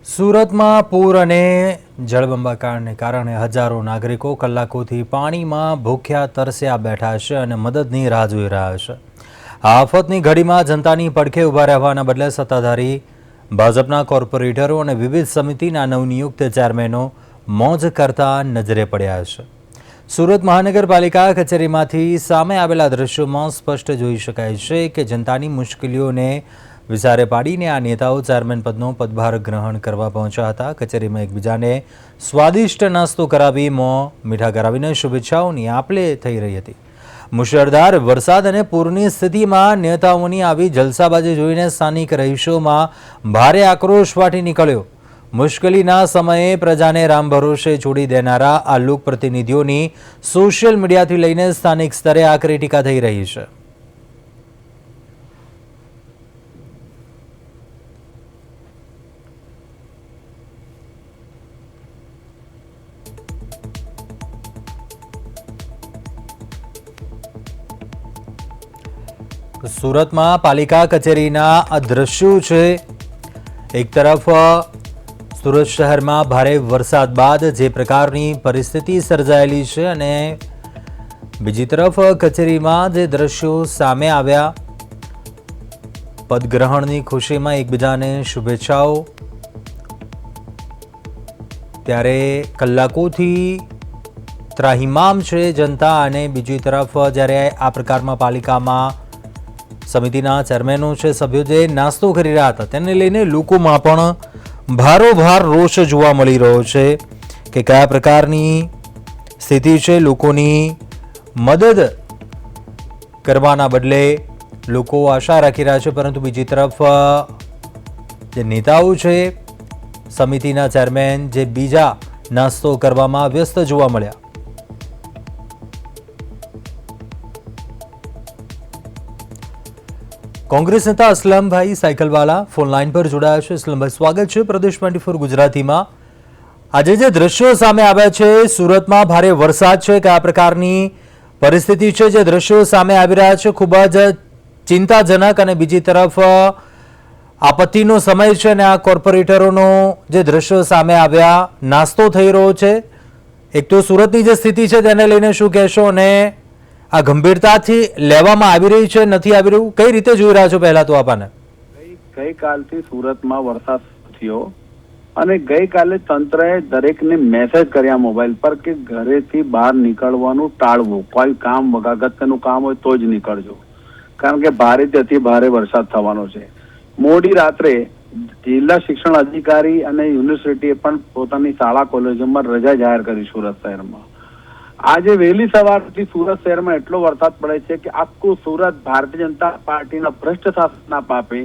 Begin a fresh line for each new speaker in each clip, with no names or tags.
સુરતમાં પૂર અને જળબંબાકારને કારણે હજારો નાગરિકો કલાકોથી પાણીમાં ભૂખ્યા તરસ્યા બેઠા છે અને મદદની રાહ જોઈ રહ્યા છે। આ આફતની ઘડીમાં જનતાની પડખે ઊભા રહેવાના બદલે સત્તાધારી ભાજપના કોર્પોરેટરો અને વિવિધ સમિતિના નવનિયુક્ત ચેરમેનો મોજ કરતા નજરે પડ્યા છે। સુરત મહાનગરપાલિકા કચેરીમાંથી સામે આવેલા દૃશ્યોમાં સ્પષ્ટ જોઈ શકાય છે કે જનતાની મુશ્કેલીઓને વિચારે પાડીને આ નેતાઓ ચેરમેન પદનો પદભાર ગ્રહણ કરવા પહોંચ્યા હતા। કચેરીમાં એકબીજાને સ્વાદિષ્ટ નાસ્તો કરાવી મોં મીઠા કરાવીને શુભેચ્છાઓની આપલે થઈ રહી હતી। મુશળધાર વરસાદ અને પૂરની સ્થિતિમાં નેતાઓની આવી જલસાબાજી જોઈને સ્થાનિક રહીશોમાં ભારે આક્રોશ ફાટી નીકળ્યો। મુશ્કેલીના સમયે પ્રજાને રામ ભરોસે છોડી દેનારા આ લોકપ્રતિનિધિઓની સોશિયલ મીડિયાથી લઈને સ્થાનિક સ્તરે આકરી ટીકા થઈ રહી છે। સુરતમાં પાલિકા કચેરીના આ દ્રશ્યો છે। એક તરફ સુરત શહેરમાં ભારે વરસાદ બાદ જે પ્રકારની પરિસ્થિતિ સર્જાયેલી છે અને બીજી તરફ કચેરીમાં જે દ્રશ્યો સામે આવ્યા, પદગ્રહણની ખુશીમાં એકબીજાને શુભેચ્છાઓ, ત્યારે કલાકોથી ત્રાહિમામ છે જનતા અને બીજી તરફ જ્યારે આ પ્રકારમાં પાલિકામાં સમિતિના ચેરમેનો છે, સભ્યો જે નાસ્તો કરી રહ્યા હતા તેને લઈને લોકોમાં પણ ભારોભાર રોષ જોવા મળી રહ્યો છે કે કયા પ્રકારની સ્થિતિ છે। લોકોની મદદ કરવાના બદલે લોકો આશા રાખી રહ્યા છે, પરંતુ બીજી તરફ જે નેતાઓ છે સમિતિના ચેરમેન જે બીજા નાસ્તો કરવામાં વ્યસ્ત જોવા મળ્યા। કોંગ્રેસ નેતા અસલમભાઈ સાયકલવાલા ફોન લાઈન પર જોડાયા છે। અસલમભાઈ, સ્વાગત છે પ્રદેશ 24 ગુજરાતીમાં। આજે જે દ્રશ્યો સામે આવ્યા છે, સુરતમાં ભારે વરસાદ છે, કયા પ્રકારની પરિસ્થિતિ છે, જે દ્રશ્યો સામે આવી રહ્યા છે ખૂબ જ ચિંતાજનક, અને બીજી તરફ આપત્તિનો સમય છે અને આ કોર્પોરેટરોનો જે દ્રશ્યો સામે આવ્યા, નાસ્તો થઈ રહ્યો છે। એક તો સુરતની જે સ્થિતિ છે તેને લઈને શું કહેશો, અને આ ગંભીરતાથી લેવામાં આવી રહી છે, નથી આવી રહ્યું, કઈ રીતે જોઈ રહ્યા છો? પહેલા તો આપણને
ગઈકાલથી સુરતમાં વરસાદ થયો અને ગઈકાલે તંત્રએ દરેકને મેસેજ કર્યા મોબાઈલ પર કે ઘરેથી બહાર નીકળવાનું ટાળવું, કોઈ કામ અગત્યનું કામ હોય તો જ નીકળજો, કારણ કે ભારેથી અતિ ભારે વરસાદ થવાનો છે। મોડી રાત્રે જિલ્લા શિક્ષણ અધિકારી અને યુનિવર્સિટીએ પણ પોતાની શાળા કોલેજોમાં રજા જાહેર કરી સુરત શહેરમાં। આજે વહેલી સવારથી સુરત શહેરમાં એટલો વરસાદ પડે છે કે આખું સુરત ભારતીય જનતા પાર્ટીના ભ્રષ્ટ શાસનના પાપે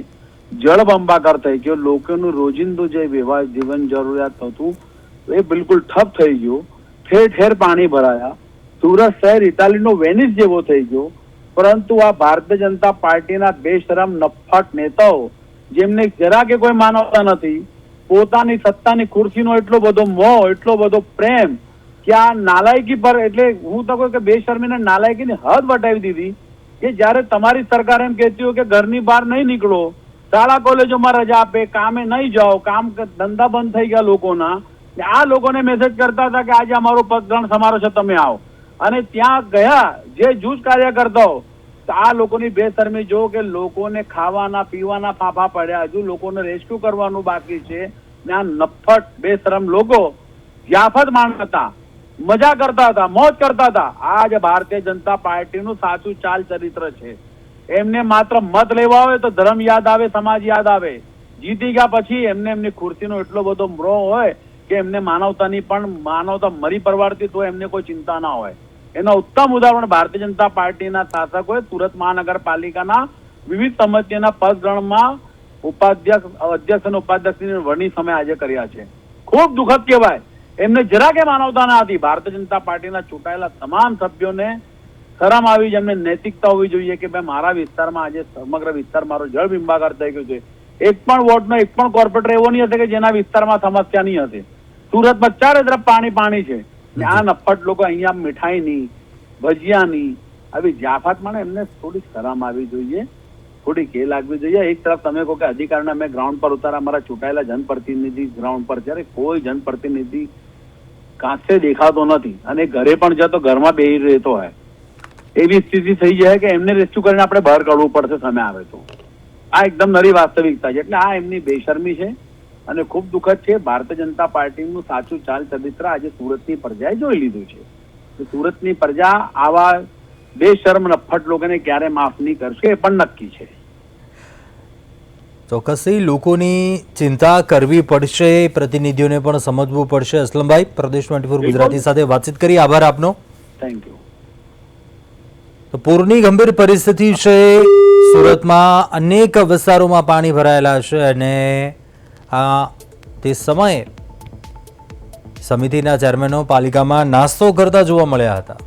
જળબંબાકાર થઈ ગયો। લોકોનું રોજિંદુ જે વ્યવહાર જીવન જરૂરિયાત હતું એ બિલકુલ ઠપ થઈ ગયું। ઠેર ઠેર પાણી ભરાયા। સુરત શહેર ઇટાલીનો વેનિસ જેવો થઈ ગયો। પરંતુ આ ભારતીય જનતા પાર્ટીના બેશરમ નફ્ફટ નેતાઓ, જેમને જરા કે કોઈ માનવતા નથી, પોતાની સત્તાની ખુરશીનો એટલો બધો મોહ, એટલો બધો પ્રેમ કે આ નાલાયકી પર, એટલે હું તો કહું કે બેશરમીને નાલાયકીની હદ વટાવી દીધી કે જ્યારે તમારી સરકાર એમ કહેતી હોય કે ઘરની બહાર નહીં નીકળો, શાળા કોલેજોમાં રજા આપે, કામે નહીં જાઓ, કામ ધંધા બંધ થઈ ગયા લોકોના, આ લોકોને મેસેજ કરતા હતા કે આજે અમારો પદગ્રહણ સમારોહ છે, તમે આવો, અને ત્યાં ગયા જે જૂજ કાર્યકર્તાઓ, આ લોકોની બેશરમી જો કે લોકોને ખાવાના પીવાના ફાફા પડ્યા, હજુ લોકોને રેસ્ક્યુ કરવાનું બાકી છે ને આ નફ્ફટ બેશરમ લોકો જ્યાફત માણતા હતા, મજા કરતા હતા, મોજ કરતા હતા। આ જ ભારતીય જનતા પાર્ટીનું સાચું ચાલ ચરિત્ર છે। એમને માત્ર મત લેવા હોય તો ધર્મ યાદ આવે, સમાજ યાદ આવે। જીતી ગયા પછી એમને એમની ખુરશીનો એટલો બધો મોહ હોય કે એમને માનવતાની પણ, માનવતા મરી પરવાડતી તો એમને કોઈ ચિંતા ના હોય। એનો ઉત્તમ ઉદાહરણ ભારતીય જનતા પાર્ટીના શાસકોએ સુરત મહાનગરપાલિકાના વિવિધ સમિતિના પદગ્રહણમાં ઉપાધ્યક્ષ, અધ્યક્ષ અને ઉપાધ્યક્ષની વરણી સમય આજે કર્યા છે। ખૂબ દુઃખદ કહેવાય। એમને જરા કે માનવતા ના હતી। ભારતીય જનતા પાર્ટીના ચૂંટાયેલા તમામ સભ્યોને શરમ આવી, જેમને નૈતિકતા હોવી જોઈએ કે ભાઈ મારા વિસ્તારમાં આજે સમગ્ર વિસ્તાર મારો જળબંબાકાર થઈ ગયો છે। એક પણ વોર્ડનો એક પણ કોર્પોરેટર એવો નહીં હશે કે જેના વિસ્તારમાં સમસ્યા નહીં હશે। સુરતમાં ચારે તરફ પાણી પાણી છે ને આ નફ્ફટ લોકો અહીંયા મીઠાઈની, ભજીયાની આવી જાફત, મને એમને થોડી શરમ આવી જોઈએ। થોડીક એ લાગવી જોઈએ. એક તરફ તમે કહો કે અધિકારીને અમે ગ્રાઉન્ડ પર ઉતારા, અમારા ચૂંટાયેલા જનપ્રતિનિધિ ગ્રાઉન્ડ પર, જ્યારે કોઈ જનપ્રતિનિધિ કાંસે દેખાતો નથી અને ઘરે પણ જતો ઘરમાં બેસી રહેતો હોય એવી સ્થિતિ થઈ જાય કે એમને રેસ્ક્યુ કરીને આપણે બહાર કાઢવું પડશે સમય આવે તો. આ એકદમ નવી વાસ્તવિકતા છે. એટલે આ એમની બેશરમી છે અને ખૂબ દુઃખદ છે. ભારતીય જનતા પાર્ટીનું સાચું ચાલ ચરિત્ર આજે સુરતની પ્રજાએ જોઈ લીધું છે. તો સુરતની પ્રજા આવા બેશરમ નફ્ફટ લોકોને ક્યારે માફ નહીં કરશે એ પણ નક્કી છે.
ચોક્કસથી લોકોની ચિંતા કરવી પડશે, પ્રતિનિધિઓને પણ સમજવું પડશે. અસલમભાઈ, પ્રદેશ 24 ગુજરાતી સાથે વાતચીત કરી, આભાર આપનો.
Thank you.
તો પૂરની ગંભીર પરિસ્થિતિ છે સુરતમાં, અનેક વિસ્તારોમાં પાણી ભરાયેલા છે અને તે સમયે સમિતિના ચેરમેનો પાલિકામાં નાસ્તો કરતા જોવા મળ્યા હતા.